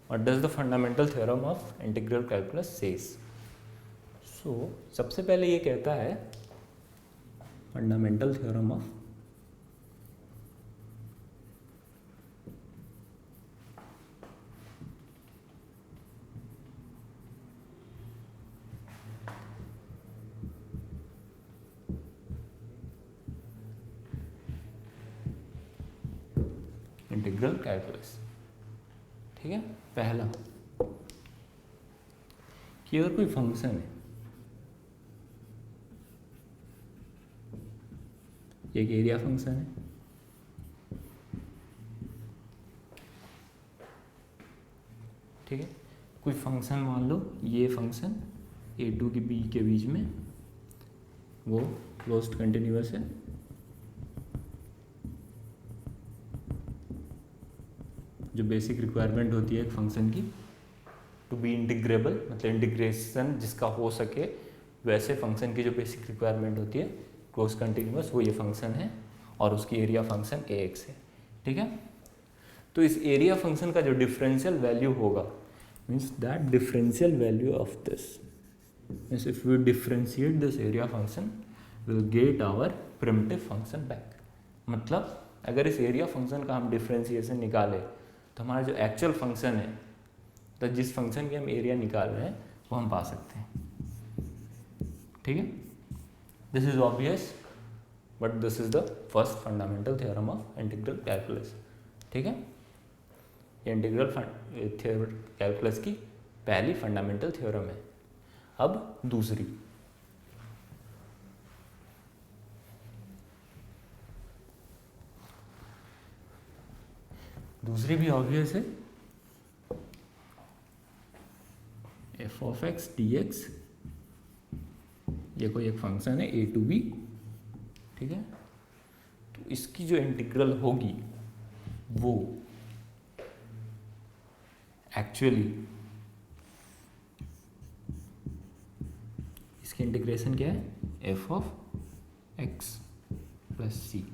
What does the fundamental theorem of integral calculus says. So सबसे पहले ये कहता है fundamental theorem of integral calculus. ठीक है, पहला कि अगर कोई फंक्शन है, एक एरिया फंक्शन है, ठीक है, कोई फंक्शन मान लो ये फंक्शन a2 की b के बीच में वो क्लोज्ड कंटिन्यूअस है, जो बेसिक रिक्वायरमेंट होती है एक फंक्शन की टू बी इंटीग्रेबल, मतलब इंटीग्रेशन जिसका हो सके, वैसे फंक्शन की जो बेसिक रिक्वायरमेंट होती है क्लोज कंटिन्यूअस, वो ये फंक्शन है और उसकी एरिया फंक्शन ax है। ठीक है, तो इस एरिया फंक्शन का जो डिफरेंशियल वैल्यू होगा, means that differential value of this, means if we differentiate this area function will get our primitive function back. मतलब अगर इस एरिया फंक्शन का हम डिफरेंशिएशन निकालें तो हमारा जो एक्चुअल फंक्शन है, तो जिस फंक्शन की हम एरिया निकाल रहे हैं वो हम पा सकते हैं। ठीक है, this is obvious, but this is the first fundamental theorem of integral calculus. ठीक है, ये इंटीग्रल कैलकुलस की पहली फंडामेंटल थ्योरम है। अब दूसरी, दूसरी भी ऑब्वियस है, F of x D x, ये कोई एक फंक्शन है a to b। ठीक है, तो इसकी जो इंटीग्रल होगी वो एक्चुअली, इसकी इंटीग्रेशन क्या है, एफ ऑफ एक्स प्लस सी।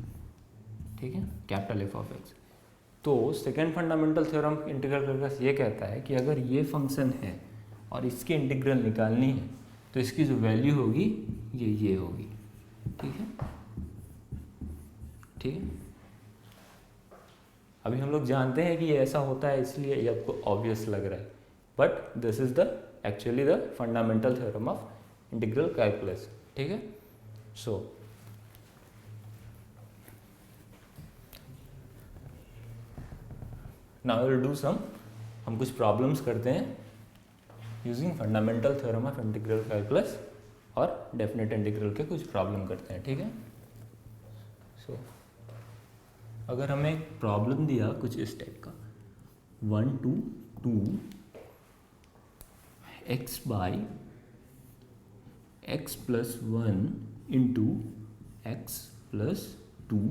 ठीक है, कैपिटल एफ ऑफ एक्स। तो second fundamental theorem integral calculus ये कहता है कि अगर ये फंक्शन है और इसकी इंटीग्रल निकालनी है तो इसकी जो वैल्यू होगी ये होगी। ठीक है, ठीक है, अभी हम लोग जानते हैं कि ये ऐसा होता है, इसलिए ये आपको ऑब्वियस लग रहा है, but this is the actually the fundamental theorem of integral calculus. ठीक है, so now will do some, हम कुछ प्रॉब्लम्स करते हैं using fundamental theorem of integral calculus और डेफिनेट इंटीग्रल के कुछ प्रॉब्लम करते हैं। ठीक है, सो अगर हमें एक प्रॉब्लम दिया कुछ इस टाइप का, 1 to 2 x by x plus 1 into x plus 2,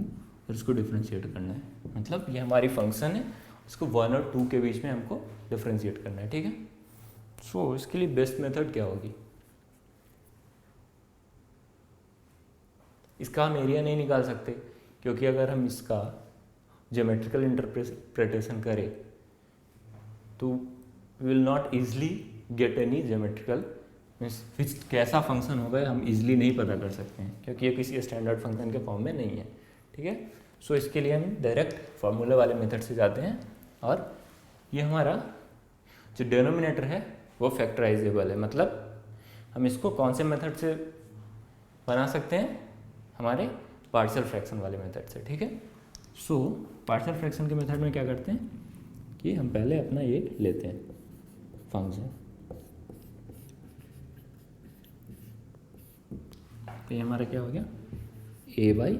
और इसको डिफ्रेंशिएट करना है। मतलब ये हमारी फंक्शन है, इसको 1 और 2 के बीच में हमको डिफ्रेंशिएट करना है। ठीक है, सो इसके लिए बेस्ट मेथड क्या होगी, इसका हम एरिया नहीं निकाल सकते, क्योंकि अगर हम इसका ज्योमेट्रिकल इंटरप्रिटेशन करें तो will not easily get any geometrical, means which कैसा फंक्शन होगा हम इजली नहीं पता कर सकते हैं, क्योंकि ये किसी स्टैंडर्ड फंक्शन के फॉर्म में नहीं है। ठीक है, सो इसके लिए हम डायरेक्ट फार्मूले वाले मेथड से जाते हैं, और ये हमारा जो डिनोमिनेटर है वो फैक्टराइजेबल है। मतलब हम इसको कौन से मेथड से बना सकते हैं, हमारे पार्शियल फ्रैक्शन वाले मेथड से। ठीक है, सो पार्शियल फ्रैक्शन के मेथड में क्या करते हैं कि हम पहले अपना ये लेते हैं फंक्शन, तो ये हमारा क्या हो गया, a by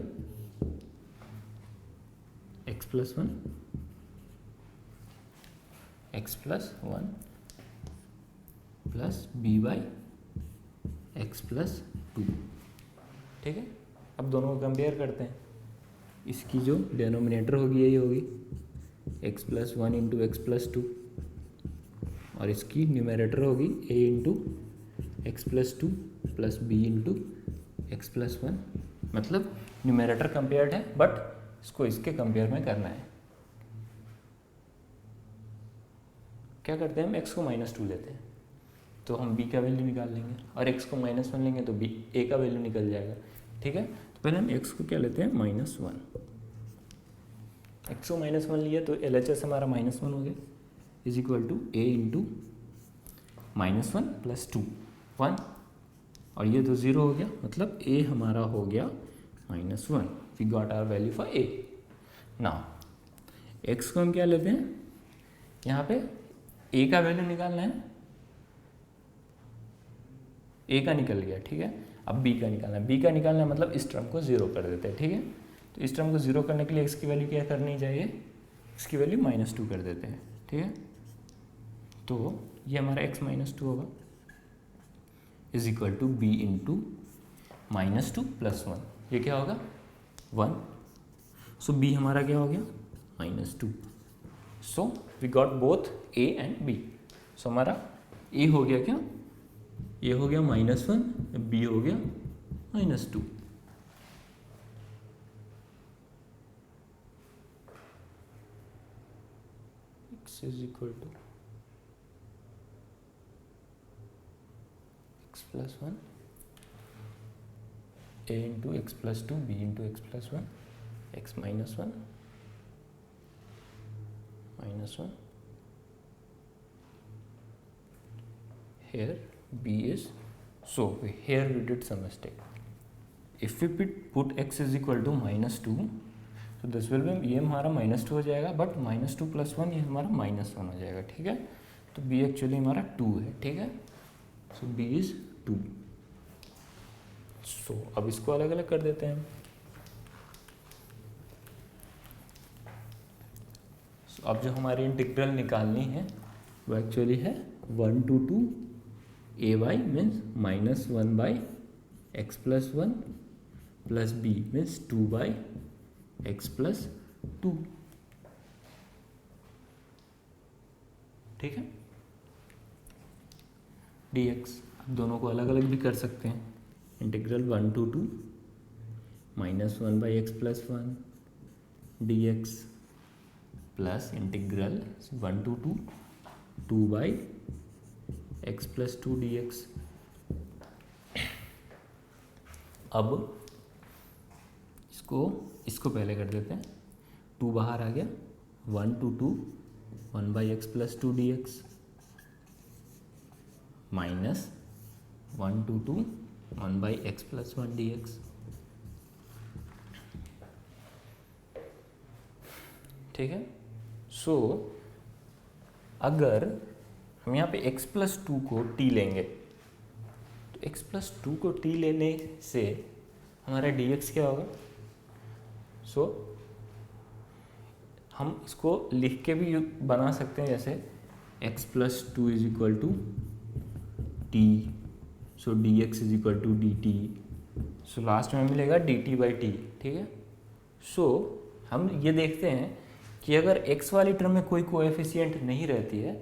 x plus 1 x plus 1 plus b by x plus 2। ठीक है, अब दोनों को कंपेयर करते हैं, इसकी जो डिनोमिनेटर होगी यही होगी x plus 1 into x plus 2, और इसकी न्यूमरेटर होगी a into x plus 2 plus b into x plus 1। मतलब न्यूमरेटर कंपेयर्ड है, बट इसको इसके कंपेयर में करना है। क्या करते हैं, हम x को -2 लेते हैं तो हम b का वैल्यू निकाल लेंगे, और x को -1 लेंगे तो a का वैल्यू निकल जाएगा। ठीक है, तो पहले हम x को क्या लेते हैं, -1। x को -1 लिया तो LHS हमारा -1 हो गया, is equal to a into -1 + 2 1, और ये तो 0 हो गया, मतलब a हमारा हो गया -1। We got our value for a। Now x को हम क्या लेते हैं, यहाँ पे a का वैल्यू निकालना है, a का निकल गया। ठीक है, अब b का निकालना है, b का निकालना है मतलब इस टर्म को 0 कर देते हैं। ठीक है, तो इस टर्म को 0 करने के लिए x की वैल्यू क्या करनी चाहिए, x की वैल्यू -2 कर देते हैं। ठीक है, तो ये हमारा x -2 होगा, is equal to b into -2 + 1, ये क्या होगा 1। सो b हमारा क्या हो गया, -2। So we got both a and b। So हमारा a हो गया क्या, ये हो गया -1, b हो गया -2। x is equal to x + 1, a into x + 2, b into x + 1, x -1 -1, here b is, so here we did some mistake. If we put x is equal to -2, so this will be, ये हमारा -2 हो जाएगा, but -2 + 1 ये हमारा -1 हो जाएगा। ठीक है, तो b एक्चुअली हमारा 2 है। ठीक है, सो b इज 2। सो अब इसको अलग अलग कर देते हैं। so, अब जो हमारी इंटीग्रल निकालनी है वो एक्चुअली है 1 to 2 ay means -1/x + 1 plus b means 2/x + 2। ठीक है, dx, अब दोनों को अलग अलग भी कर सकते हैं। Integral 1 to 2 -1/x + 1 dx plus integral 1 to 2 2/x + 2 dx। अब इसको पहले कर देते हैं, 2 बाहर आ गया, 1 to 2 1/x + 2 dx minus 1 to 2 1/x + 1 dx। ठीक है, सो अगर हम यहाँ पे x + 2 को t लेंगे तो x + 2 को t लेने से हमारा dx क्या होगा। सो हम इसको लिख के भी बना सकते हैं, जैसे x + 2 is equal to t, so dx is equal to dt, so last में मिलेगा dt/t। ठीक है, सो हम ये देखते हैं कि अगर x वाली टर्म में कोई कोएफिशिएंट नहीं रहती है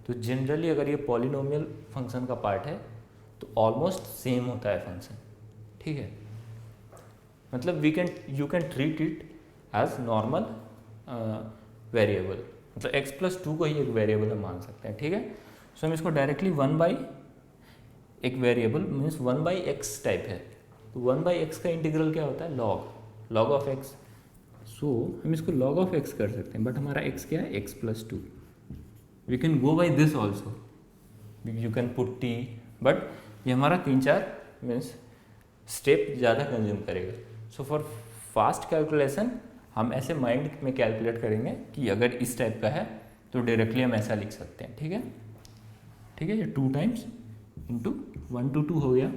तो जनरली अगर ये पॉलिनोमियल फंक्शन का पार्ट है तो ऑलमोस्ट सेम होता है फंक्शन। ठीक है, मतलब you can treat it as normal variable, मतलब x + 2 को ही एक वेरिएबल हम मान सकते हैं। ठीक है, सो हम इसको डायरेक्टली 1/ एक वेरिएबल मीन्स 1/x टाइप है, तो 1/x का इंटीग्रल क्या होता है, log ऑफ x। सो हम इसको log ऑफ x कर सकते हैं, बट हमारा x क्या है, x + 2। We can go by this also, you can put t, but ये हमारा 3-4 मीन्स स्टेप ज़्यादा कंज्यूम करेगा। सो फॉर फास्ट कैलकुलेशन हम ऐसे माइंड में कैलकुलेट करेंगे कि अगर इस टाइप का है तो डायरेक्टली हम ऐसा लिख सकते हैं। ठीक है, ठीक है, ये 2 टाइम्स इंटू 1 to 2 हो गया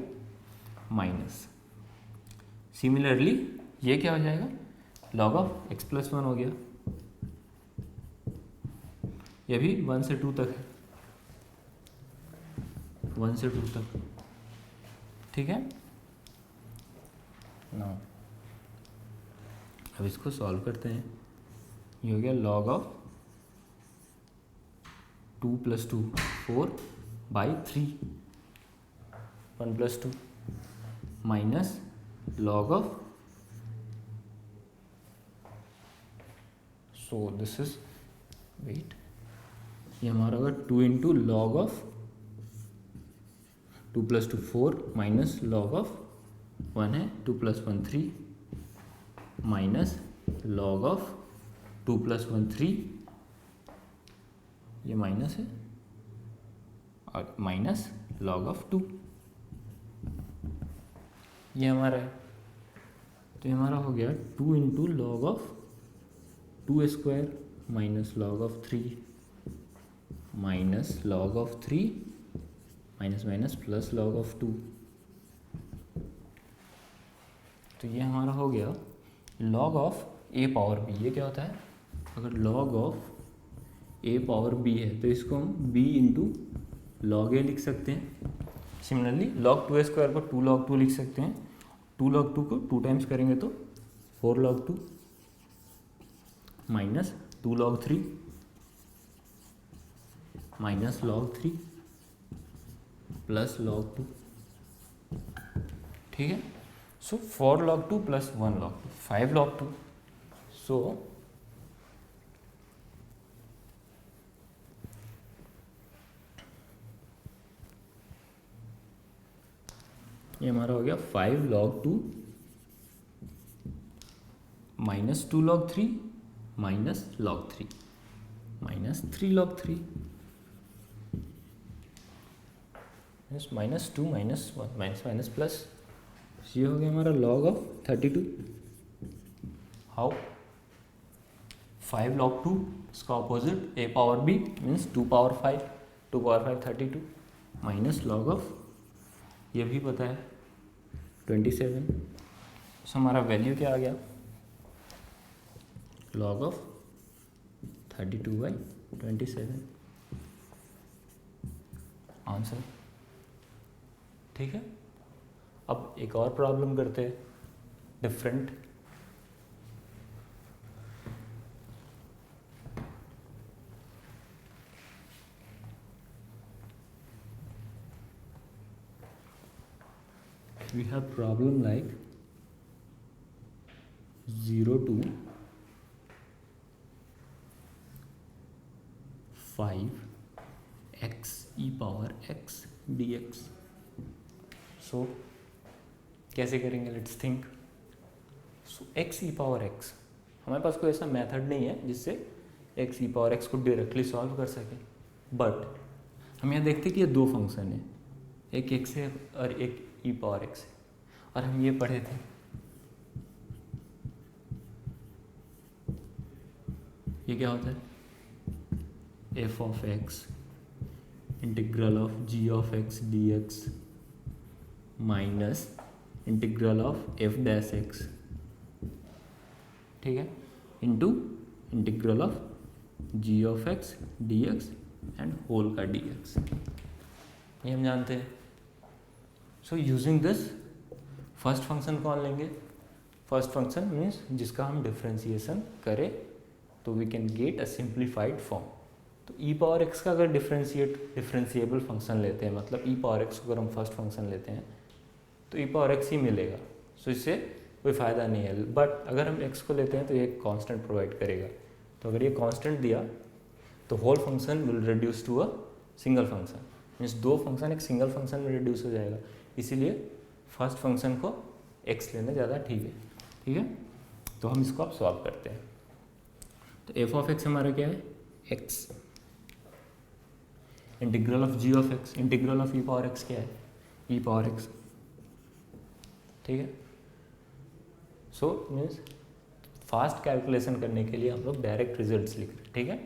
माइनस, सिमिलरली ये क्या हो जाएगा, log ऑफ x + 1 हो गया, ये भी 1 से 2 तक है, 1 से 2 तक। ठीक है, ना अब इसको सॉल्व करते हैं, ये हो गया log of 2 + 2 4/3 1 + 2 minus log of, so this is wait ये हमारा होगा 2 into log of 2 + 2 4 minus log of 1 है 2 + 1 3 माइनस लॉग ऑफ 2 + 1 3, ये माइनस है, और माइनस लॉग ऑफ 2, ये हमारा है। तो ये हमारा हो गया 2 into log of 2 square minus log of 3 minus log of 3 minus minus plus log of 2। तो ये हमारा हो गया log of a power b। ये क्या होता है, अगर log of a power b है तो इसको हम b इंटू लॉग a लिख सकते हैं। सिमिलरली लॉग 2 स्क्वायर को 2 log 2 लिख सकते हैं। 2 log 2 को 2 टाइम्स करेंगे तो 4 log 2 minus 2 log 3 minus log 3 plus log 2। ठीक है, सो 4 log 2 प्लस 1 log 2 5 log 2। सो ये हमारा हो गया 5 log 2 minus 2 log 3 minus log 3 minus 3 log 3 minus 2 minus 1 minus minus plus. ये हो गया हमारा log ऑफ 32। हाउ 5 log 2 इसका opposite a power b means 2 power 5 2 power 5 32 minus log of ये भी पता है 27। तो हमारा वैल्यू क्या आ गया, log ऑफ 32/27 आंसर। ठीक है, अब एक और प्रॉब्लम करते हैं different. We have problem like 0 to 5 x e power x dx। सो कैसे करेंगे, let's think. So x e power x, हमारे पास कोई ऐसा मेथड नहीं है जिससे x e पावर x को डायरेक्टली सॉल्व कर सके, बट हम यहाँ देखते हैं कि ये दो फंक्शन है, एक x है और एक e पावर x है, और हम ये पढ़े थे ये क्या होता है f of x integral of g of x dx minus integral of f dash x, ठीक है, into integral of g of x dx and whole का dx, ये हम जानते हैं। So using this first function कौन लेंगे, फर्स्ट फंक्शन मीन्स जिसका हम डिफ्रेंसिएशन करें तो we can get a simplified form. तो e पावर x का अगर डिफरेंशिएबल फंक्शन लेते हैं, मतलब e पावर x को अगर हम फर्स्ट फंक्शन लेते हैं तो e पावर x ही मिलेगा। सो इससे कोई फ़ायदा नहीं है, बट अगर हम x को लेते हैं तो ये कांस्टेंट प्रोवाइड करेगा। तो अगर ये कांस्टेंट दिया तो whole function will reduce to a single function, means दो फंक्शन एक सिंगल फंक्शन में रिड्यूस हो जाएगा। इसीलिए फर्स्ट फंक्शन को x लेना ज़्यादा ठीक है। ठीक है, तो हम इसको अब सॉल्व करते हैं। तो f ऑफ x हमारा क्या है, x integral of g of x, integral of e power x क्या है, e पावर x। ठीक है, सो मीन्स फास्ट कैलकुलेशन करने के लिए हम लोग डायरेक्ट रिजल्ट्स लिख रहे हैं। ठीक है,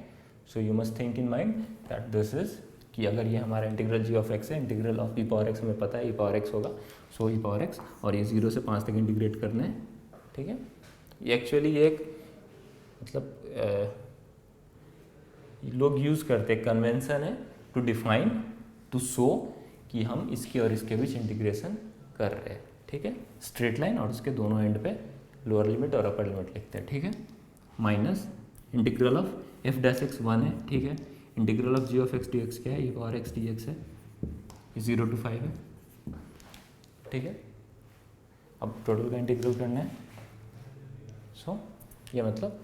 so you must think in mind that this is कि अगर ये हमारा इंटीग्रल g ऑफ x है, integral of e power x हमें पता है e पावर x होगा, सो e पावर x, और ये 0 से 5 तक इंटीग्रेट करना है। ठीक है, ये एक्चुअली ये एक मतलब लोग यूज़ करते हैं, कन्वेंशन है टू डिफाइन टू शो कि हम इसके और इसके बीच इंटीग्रेशन कर रहे हैं। ठीक है, स्ट्रेट लाइन और उसके दोनों एंड पे लोअर लिमिट और अपर लिमिट लिखते हैं। ठीक है, minus integral of f dash x 1 है। ठीक है, integral of g of x dx क्या है, e पावर x dx है, 0 to 5 है। ठीक है, अब टोटल का इंटीग्रल करना है। सो ये मतलब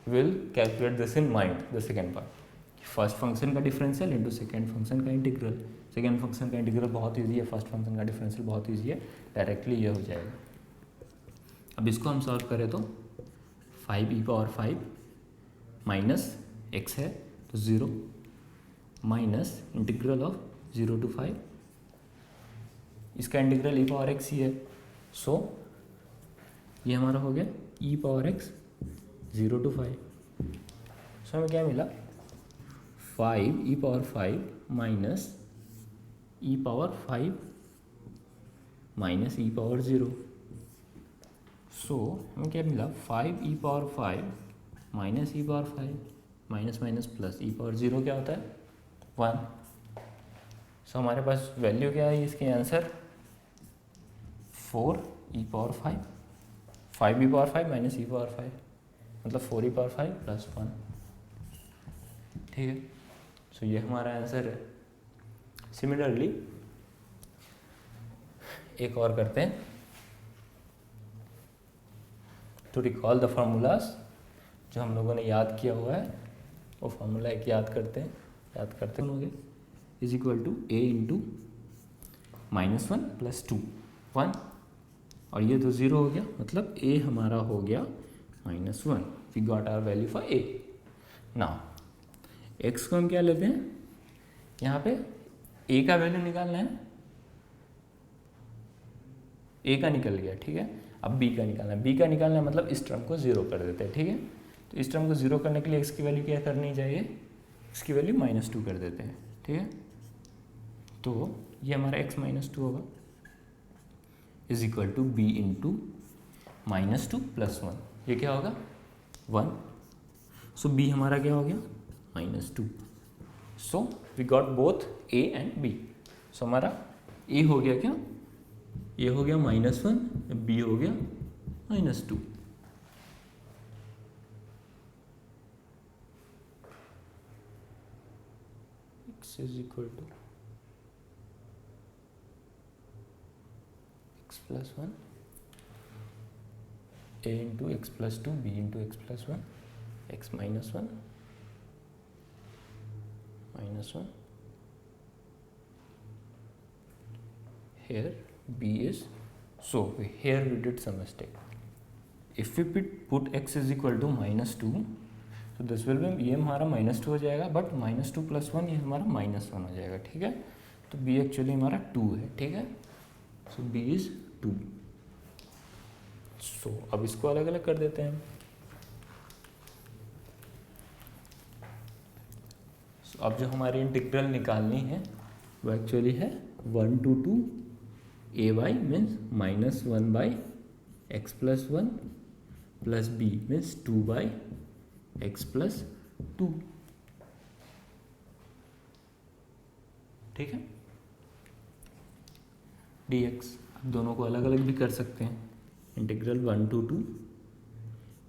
will calculate this in mind the second part. First function का डिफरेंशियल इंटू सेकेंड फंक्शन का इंटीग्रल। सेकेंड फंक्शन का इंटीग्रल बहुत ईजी है, फर्स्ट फंक्शन का डिफरेंशियल बहुत ईजी है, डायरेक्टली ये हो जाएगा। अब इसको हम सॉल्व करें तो 5e⁵ माइनस x है तो 0 माइनस इंटीग्रल ऑफ 0 to 5, इसका इंटीग्रल e⁴x ही है। सो ये हमारा हो गया e⁴x 0 to 5। सो हमें क्या मिला 5e⁵ minus e⁵ minus e⁴0। सो हमें क्या मिला 5e⁵ minus e⁵ minus minus plus e⁴0 क्या होता है 1। सो हमारे पास वैल्यू क्या है इसके answer 4e⁵ 5e⁵ minus e⁵ मतलब 4e⁵ प्लस 1। ठीक है, सो ये हमारा आंसर है। सिमिलरली एक और करते हैं टू रिकॉल द फार्मूलाज जो हम लोगों ने याद किया हुआ है, वो फार्मूला एक याद करते हैं is equal to a into -1 plus 2 1, और ये तो 0 हो गया, मतलब a हमारा हो गया -1। We got our value for a। Now x को हम क्या लेते हैं, यहाँ पे a का वैल्यू निकालना है, a का निकल गया, ठीक है। अब b का निकालना है, b का निकालना है मतलब इस टर्म को 0 कर देते हैं, ठीक है। तो इस टर्म को 0 करने के लिए x की वैल्यू क्या करनी चाहिए, x की वैल्यू -2 कर देते हैं, ठीक है। तो ये हमारा x -2 होगा is equal to b into -2 plus 1, ये क्या होगा 1। सो b हमारा क्या हो गया -2। So we got both a and b। So हमारा a हो गया क्या, ये हो गया -1, b हो गया -2। x is equal to x plus 1 a into x plus 2 b into x plus 1 x -1 here b is, so here we did some mistake. If we put x is equal to -2, so this will be, ये हमारा -2 हो जाएगा, but -2 plus 1 ये हमारा -1 हो जाएगा, ठीक है। तो b एक्चुअली हमारा 2 है, ठीक है। सो b इज 2। सो अब इसको अलग अलग कर देते हैं। so, अब जो हमारी इंटीग्रल निकालनी है वो एक्चुअली है 1 to 2 ay means -1 by x plus 1 plus b means 2 by x plus 2, ठीक है। dx अब दोनों को अलग अलग भी कर सकते हैं। Integral 1 to 2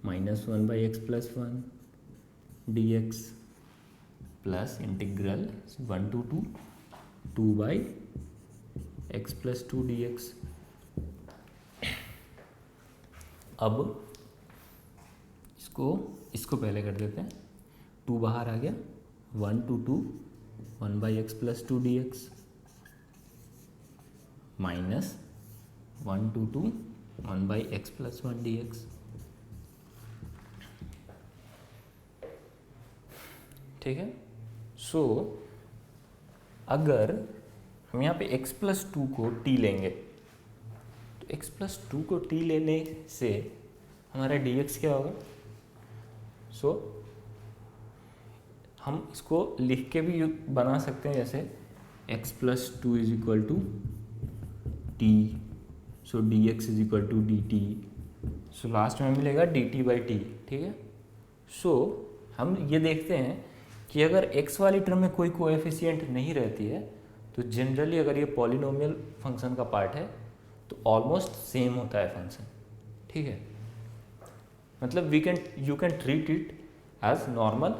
-1 by x plus 1 dx plus integral 1 to 2 2 by x plus 2 dx। अब इसको पहले कर देते हैं, 2 बाहर आ गया, 1 to 2 1 by x plus 2 dx minus 1 to 2 1 by x plus 1 dx, ठीक है। सो अगर हम यहाँ पे x प्लस 2 को t लेंगे तो x प्लस 2 को t लेने से हमारा dx क्या होगा। सो हम इसको लिख के भी बना सकते हैं, जैसे x plus 2 is equal to t, so dx is equal to dt। So last में मिलेगा dt बाई t, ठीक है। सो हम ये देखते हैं कि अगर x वाली टर्म में कोई कोएफिशिएंट नहीं रहती है तो जनरली अगर ये पॉलिनोमियल फंक्शन का पार्ट है तो ऑलमोस्ट सेम होता है फंक्शन, ठीक है। मतलब you can treat it as normal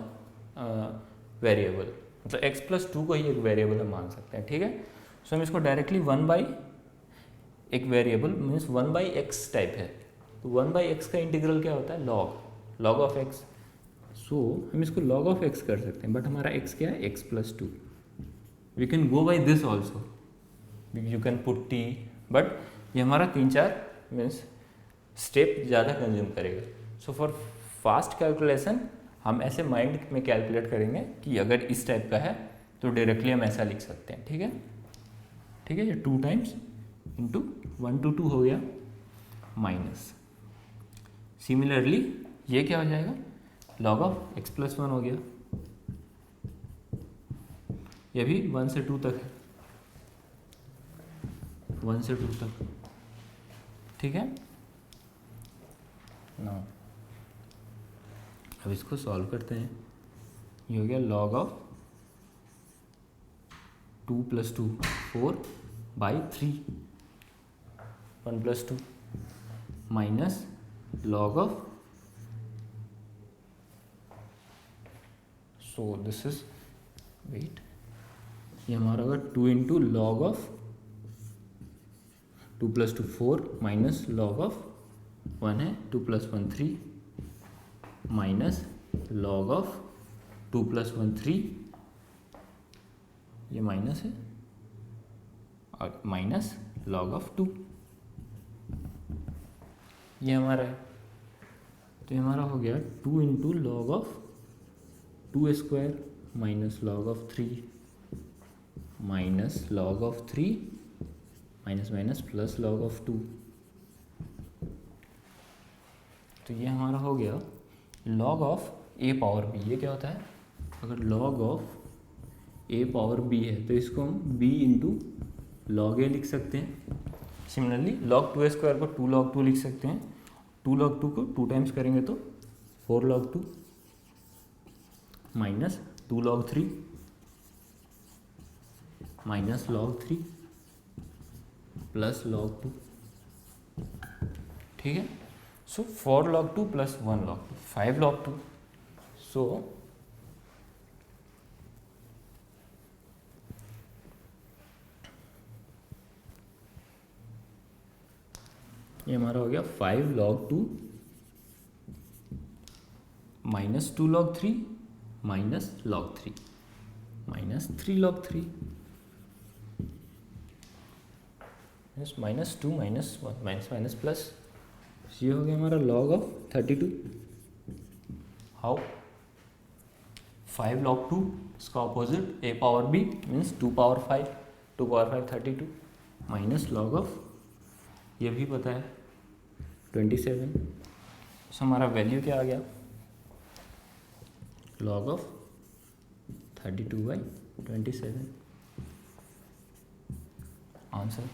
variable, मतलब x प्लस 2 को ही एक वेरिएबल हम मान सकते हैं, ठीक है। सो हम इसको डायरेक्टली 1 बाई एक variable means 1 by x type है, तो 1 बाई एक्स का इंटीग्रल क्या होता है लॉग ऑफ एक्स। सो हम इसको log ऑफ x कर सकते हैं, बट हमारा x क्या है, x plus 2. We can go by this also, you can put t, but ये हमारा 3-4 मीन्स स्टेप ज़्यादा कंज्यूम करेगा. सो फॉर फास्ट कैलकुलेशन हम ऐसे माइंड में कैलकुलेट करेंगे कि अगर इस टाइप का है तो डायरेक्टली हम ऐसा लिख सकते हैं. ठीक है, ठीक है. ये 2 टाइम्स इंटू 1 to 2 हो गया माइनस. सिमिलरली ये क्या हो जाएगा, log ऑफ x प्लस 1 हो गया. ये भी 1 से 2 तक है, 1 से 2 तक. ठीक है ना. अब इसको सॉल्व करते हैं. ये हो गया log of 2 plus 2 4 by 3 1 plus 2 minus log of, so this is wait, ये हमारा होगा 2 into log of 2 plus 2 4 minus log of 1 है 2 plus 1 3 minus log of 2 plus 1 3, ये माइनस है, और माइनस log ऑफ 2, ये हमारा है. तो ये हमारा हो गया 2 into log of 2 square minus log of 3 minus log of 3 minus minus plus log of 2. तो ये हमारा हो गया log of a power b. ये क्या होता है, अगर log of a power b है तो इसको हम b इंटू log a लिख सकते हैं. सिमिलरली log 2 स्क्वायर को 2 log 2 लिख सकते हैं. 2 log 2 को 2 टाइम्स करेंगे तो 4 log 2 minus 2 log 3 minus log 3 plus log 2. ठीक है. सो 4 log 2 प्लस 1 log 2 5 log 2. सो ये हमारा हो गया 5 log 2 minus 2 log 3 minus log 3 minus 3 log 3 minus 2 minus 1 minus minus plus. ये हो गया हमारा log ऑफ 32. हाउ, 5 log 2 इसका opposite a power b means 2 power 5 2 power 5 32 minus log of, ये भी पता है 27. सो हमारा वैल्यू क्या आ गया, log ऑफ 32/27 आंसर.